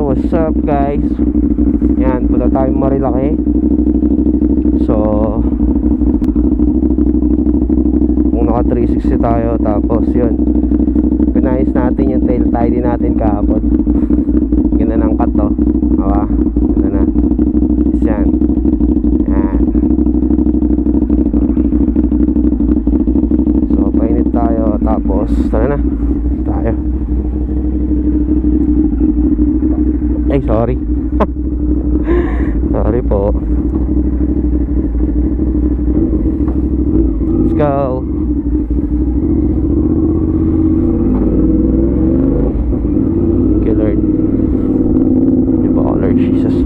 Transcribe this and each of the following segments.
what's up guys? Yan, punta tayo Marilaki. So kung naka 360 tayo, tapos yun, pinayos natin yung tail tidy natin kahapon. Ganda ng cut to. Awa, ganda na. Yan. Yan. So painit tayo, tapos tara na tayo. Ay, sorry. Sorry po. Let's go. Okay, Lord. Di ba, Lord Jesus?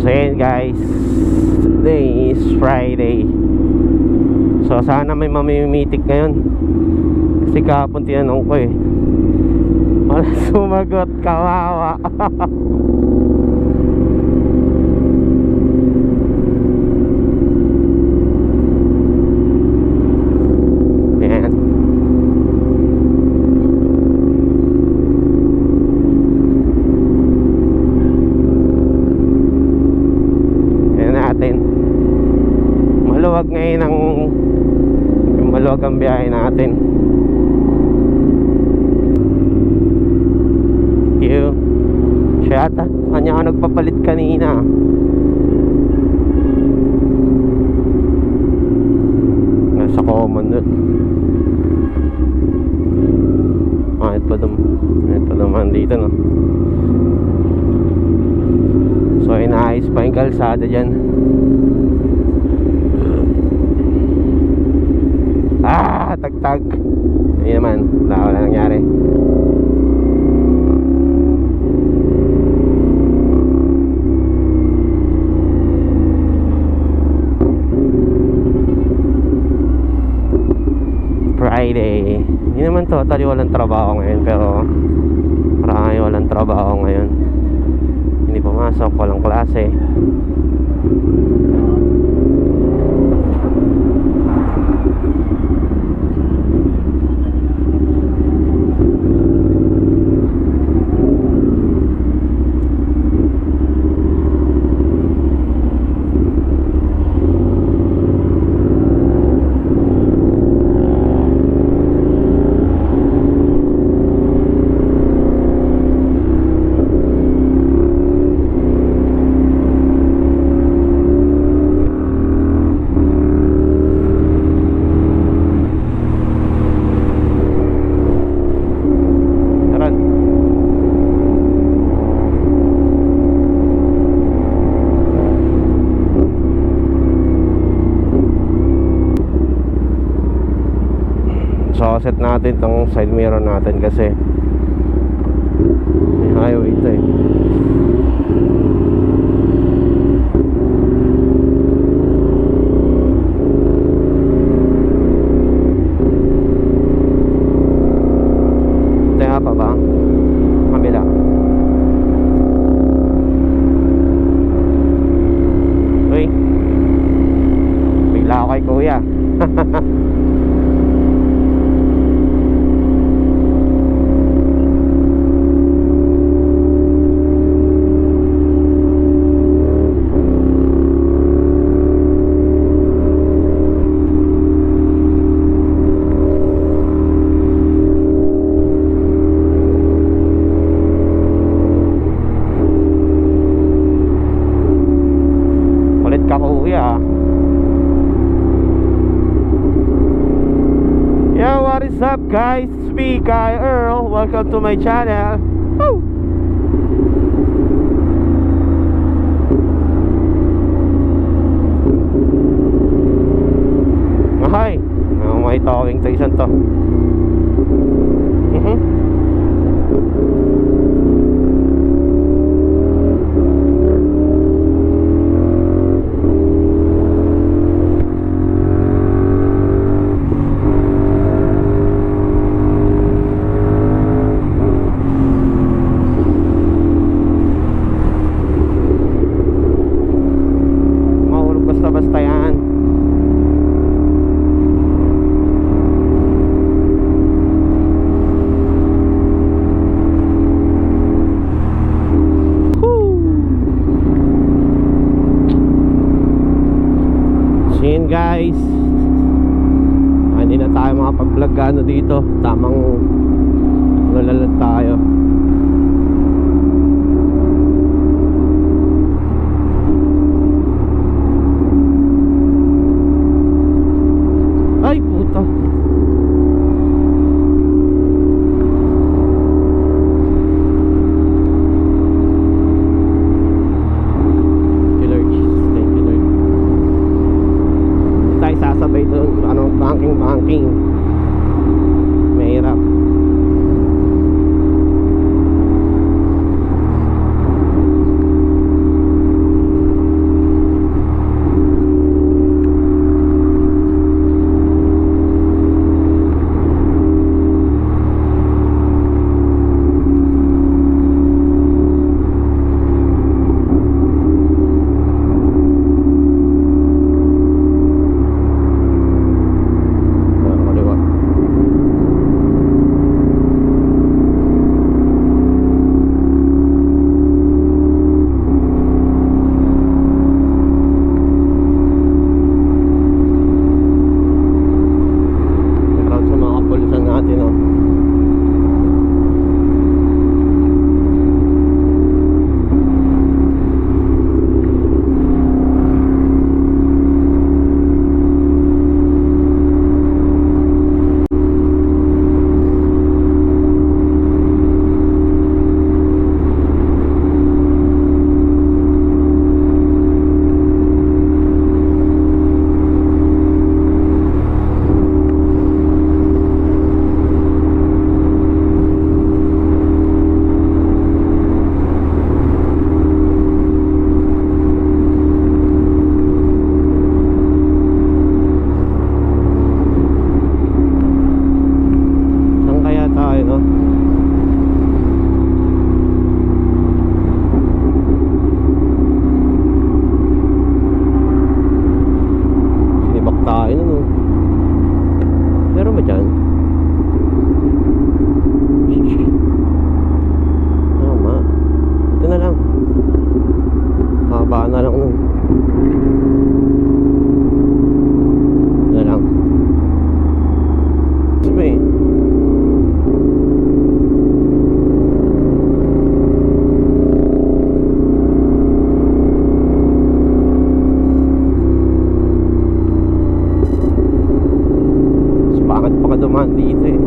So yun guys, today is Friday. So sana may mamimitik ngayon, kasi kahapon tinanong ko eh, wala sumagot, kawawa. Yan. Maluwag ngayon maluwag ang biyahe natin. Siya ata, kanya ka nagpapalit kanina. Nasa common doon. Ito naman dito, no? So inaayos pa yung kalsada dyan. Tagtag. Ayun naman, wala nangyari. Friday. Hindi naman totally walang trabaho ngayon, pero marami walang trabaho ngayon. Hindi pumasok, walang klase. So set natin tong side mirror natin kasi may highway ito eh. Tenga pa ba? Kabila. Uy, bigla ako kay kuya. Yeah, what is up guys? It's me, Guy Earl. Welcome to my channel. Woo! Hi, may towing station to. dito. Tamang lalad tayo. Ay puta. Sasabay doon, ano, banking mahirap. dumaan dito eh.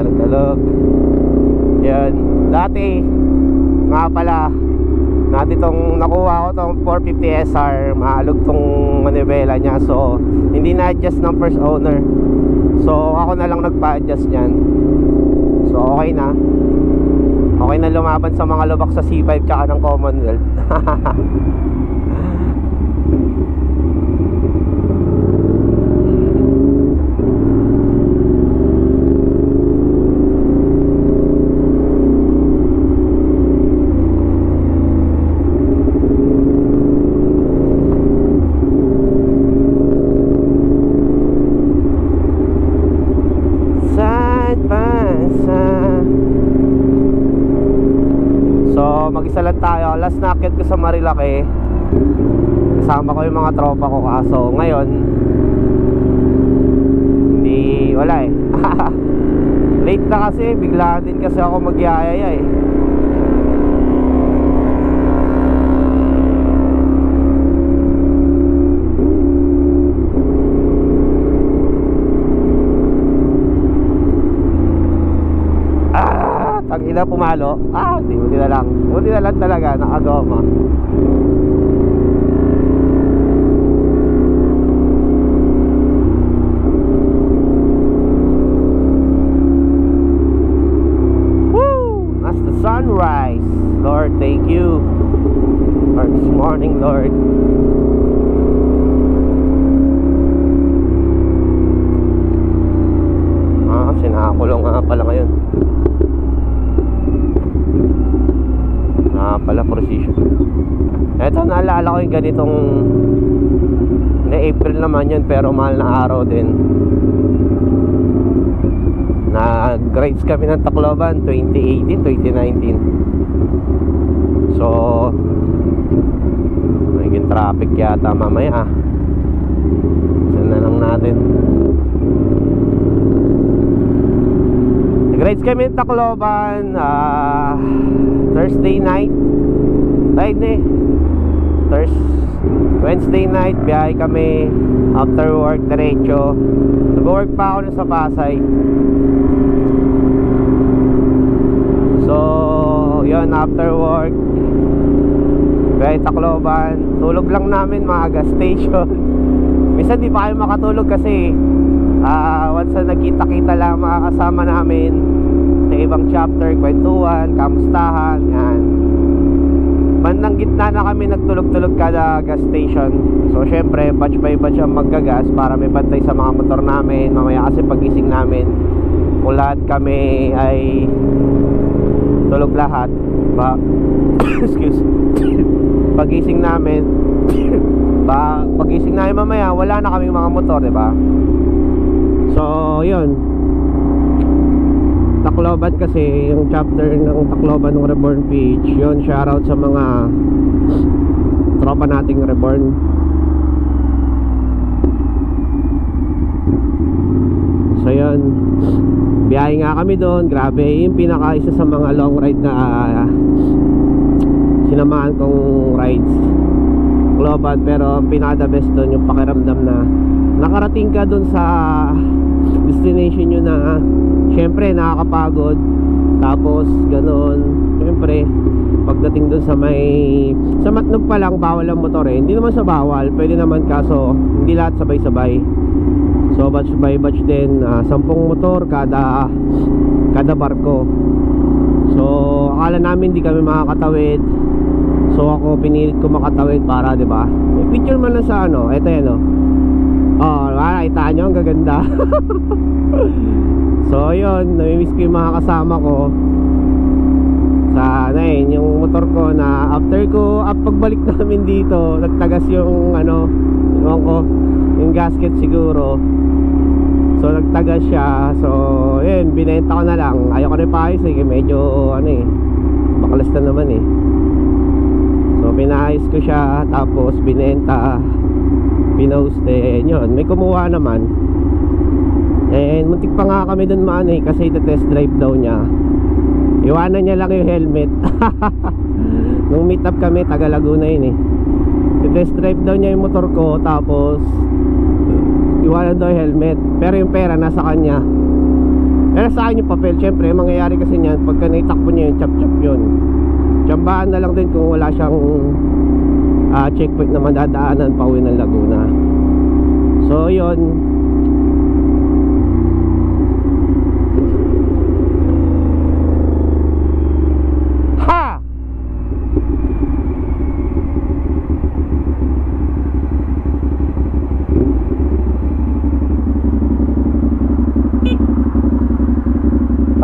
Nagtalog. Yan. Dati nga pala natin tong nakuha ko tong 450 SR, maalog tong manibela niya, so hindi na-adjust ng first owner, so ako na lang nagpa-adjust niyan. So okay na lumaban sa mga lubak sa C5 tsaka ng Commonwealth. So mag-isa lang tayo. Last na akyat ko sa Marilake, kasama ko yung mga tropa ko, kaso ngayon hindi, wala eh. Late na kasi, biglaan din kasi ako magyayaya eh. Tangina, pumalo. Buti na lang. Buti na lang talaga, nakagoma. Woo! That's the sunrise. Lord, thank you for this morning, Lord. pala ngayon. Pala precision. Eto, naalala ko yung ganitong na April naman yun, pero mahal na araw din. Nag-rides kami ng Tacloban 2018, 2019. So magiging traffic yata mamaya. Saan na lang natin. Nag-rides kami ng Tacloban Thursday night. Wednesday night, biyahe kami. After work, diretso. Nag-work pa ako na sa Pasay. So, yun, after work, biyahe Tacloban. Tulog lang namin mga gas station. Minsan di pa kayo makatulog kasi once na nagkita-kita lang mga kasama namin sa ibang chapter, kwentuhan, kamustahan, yan. Bandang gitna na kami nagtulog-tulog kada gas station. So syempre batch by batch ang maggagas para may bantay sa mga motor namin. Mamaya kasi pagising namin, kung lahat kami ay tulog lahat excuse pagising namin mamaya wala na kaming mga motor, diba? So yun, Tacloban kasi, yung chapter ng Tacloban ng Reborn Page, yun, shoutout sa mga tropa nating Reborn. So yun, biyahe nga kami doon. Grabe, yung pinaka isa sa mga long ride na sinamahan kong rides Tacloban. Pero ang pinaka best doon yung pakiramdam na nakarating ka doon sa destination nyo na syempre nakakapagod, tapos ganoon. Syempre pagdating dun sa Matnog pa lang, bawal ang motor eh. Hindi naman sa bawal, pwede naman, kaso hindi lahat sabay-sabay. So batch by batch din, 10 motor kada barko. So akala namin hindi kami makakatawid. So ako pinilit ko makatawid para, di ba? May picture man lang sa ano, eto yan, oh. Oh, nakita nyo, ang gaganda. So yun, namimiss ko yung mga kasama ko. Sana yung motor ko na after pagbalik namin dito, nagtagas yung ano, yung gasket siguro. So nagtagas siya. So yun, binenta ko na lang. Ayoko na ipaayos eh, medyo bakalas na naman eh. So pinaayos ko siya, tapos binenta, pinost eh, yun, may kumuha naman. And muntik pa nga kami dun kasi test drive daw niya. Iwanan niya lang yung helmet. Nung meet up kami, taga Laguna yun eh. Test drive daw niya yung motor ko, tapos iwanan daw yung helmet. Pero yung pera nasa kanya. Pero sa akin yung papel, syempre mangyayari kasi niyan, pagka naitakbo niya yung chop-chop yun. Tsambahan na lang din kung wala siyang checkpoint na madadaanan pa uwi ng Laguna. So yun,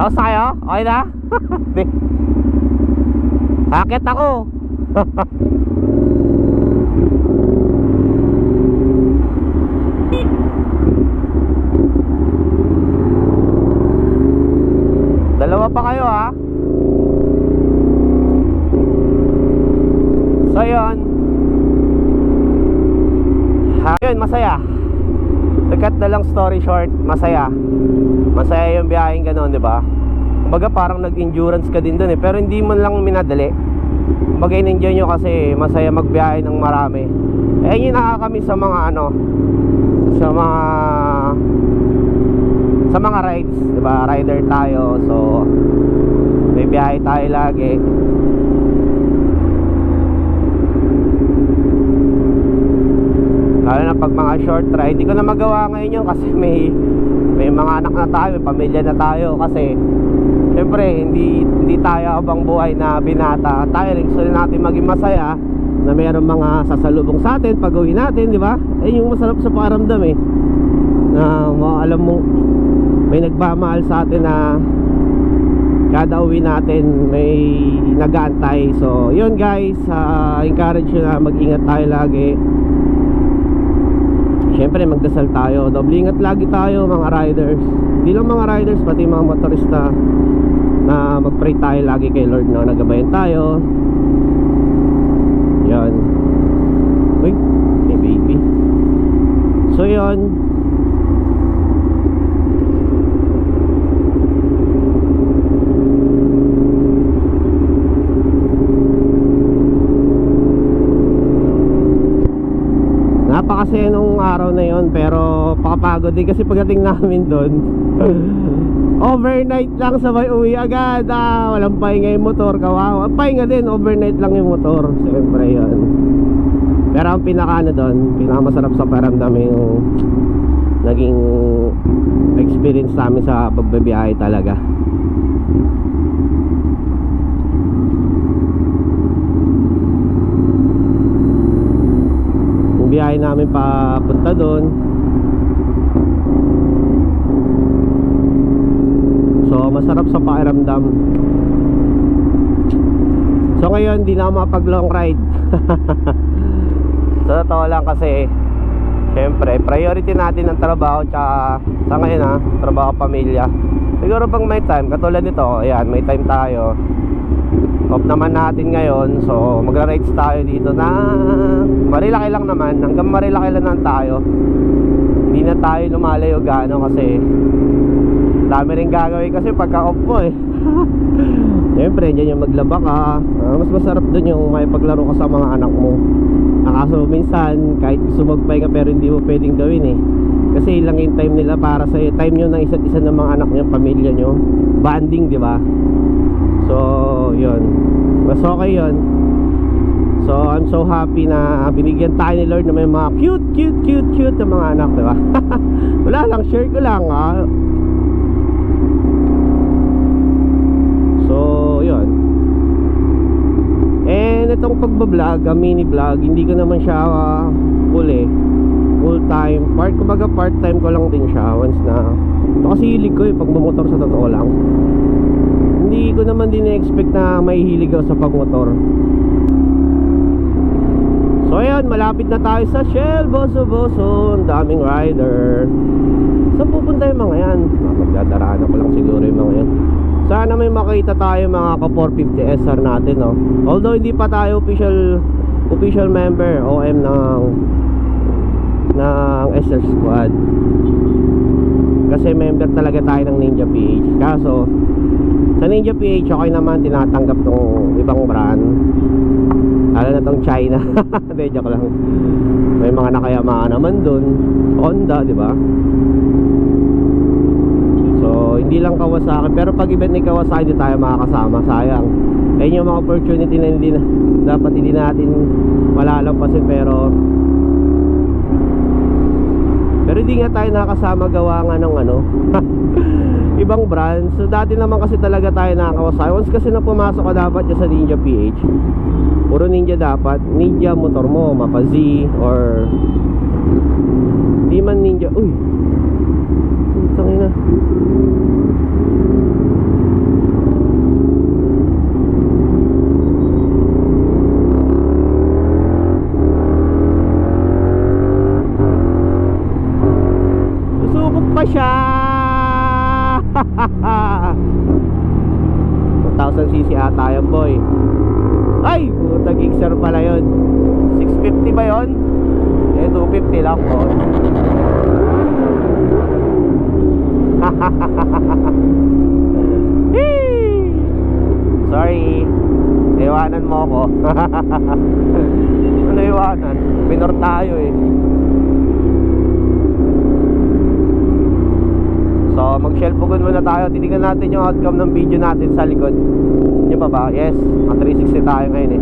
tapos tayo? Okay na? Akit ako. Dalawa pa kayo ha. So yun, yun, masaya. Cut na lang story short, masaya. Masaya yung biyaheng gano'n, di ba? Kumbaga parang nag-endurance ka din doon eh, pero hindi mo lang minadali. Kumbaga in-enjoy nyo kasi masaya magbiyahe ng marami. Eh yun nakakami sa mga sa mga rides, di ba? Rider tayo, so may biyahe tayo lagi. Lalo na pag mga short ride, hindi ko na magawa ngayon yun kasi may mga anak na tayo, may pamilya na tayo. Kasi syempre hindi tayo abang buhay na binata. Tayo rin gusto natin maging masaya, na mayroong mga sasalubong sa atin pag uwi natin, di ba? Eh yung masarap sa pakiramdam eh, na alam mo may nagmamahal sa atin na kada uwi natin may nag-aantay. So yun guys, encourage nyo na mag-ingat tayo lagi. Siyempre magdasal tayo, doble ingat lagi tayo mga riders. Hindi lang mga riders, pati mga motorista, na mag-pray tayo lagi kay Lord na nagabayan tayo. Yan. Uy, may baby. So yun, napakasaya nung araw na yon, pero pakapagod din kasi pagdating namin doon overnight lang, sabay uwi agad. Walang pahinga yung motor, kawawa. Pahinga din, overnight lang yung motor. Siyempre yun. Pero ang pinaka doon, pinakamasarap sa paramdam yung naging experience namin sa pagbabiyahe talaga. Yung biyahe namin papunta doon, so masarap sa pakiramdam. So ngayon di na ako makapag long ride. So totoo lang kasi syempre priority natin ang trabaho, tsaka sa ngayon trabaho, pamilya. Siguro pag may time, katulad nito, ayan, may time tayo, off naman natin ngayon. So magra-rides tayo dito na Marilaki lang naman, hanggang Marilaki lang naman tayo. Hindi na tayo lumalayo gaano kasi dami rin gagawin kasi pagka off mo siyempre dyan yung maglaba ka. Mas masarap dun yung may paglaro ka sa mga anak mo. Kaso minsan kahit gusto magpahinga pero hindi mo pwedeng gawin kasi lang yung time nila para sa time nyo ng isa't isa ng mga anak nyo, pamilya nyo, bonding, di ba? So yun, mas okay yun. So I'm so happy na binigyan tayo ni Lord na may mga cute na mga anak, di ba? Wala lang, share ko lang So yun. And itong pagbablog, mini vlog, hindi ko naman siya full time. Kumbaga part time ko lang din siya once na. Ito kasi hilig ko pagmumotor, sa totoo lang. Hindi ko naman din expect na may hilig ako sa pagmotor. So ayan, malapit na tayo sa Shell Boso. Ang daming rider. Saan pupunta yung mga yan? Magdadaraan ako lang siguro yung mga yan. Sana may makita tayo mga ka-450 SR natin, no? Although hindi pa tayo official member OM ng SR Squad, kasi member talaga tayo ng Ninja PH. Kaso sa Ninja PH okay naman, tinatanggap tong ibang brand, lalo na tong China. Hindi, joke lang. May mga nakayamaan naman dun, Honda, di ba? So hindi lang Kawasaki, pero pag event ni Kawasaki hindi tayo makakasama, sayang. Ayun yung mga opportunity na dapat hindi natin malalampasin, pero hindi nga tayo nakakasama gawa nga ng ibang brands. So dati naman kasi talaga tayo nakakawasaki. Once kasi na pumasok ka dapat sa Ninja PH, puro Ninja dapat. Ninja motor mo, mapa Z, or di man Ninja. Uy, tangina. Susubok pa siya. 1,000cc ata yan, boy. Ay, puta, Gixxer pala yun. 650 ba yun? 250 lang po. Sorry, iwanan mo ako. Ano iwanan? Minor tayo So mag-shell pugon muna tayo. Titignan natin yung outcome ng video natin sa likod. Yung pa ba? Yes, 360 tayo ngayon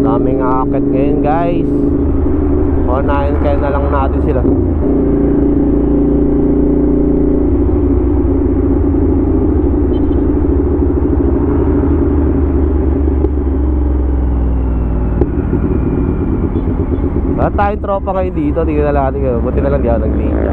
Daming aakit ngayon, guys. Paunahin kaya na lang natin sila. Wala tayong tropa kayo dito. Tingnan na natin kayo. Buti na lang di ako nag-ninja.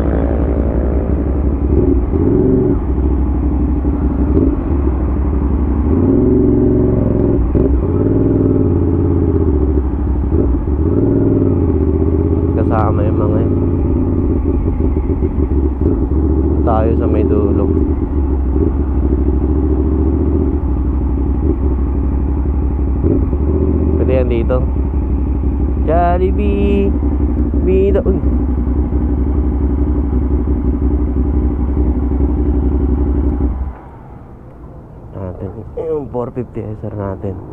Kasama yung mga yun. Tayo sa may dulo. Pwede yan dito. Jollibee Mida. Uy. Natin yung 450 SR natin.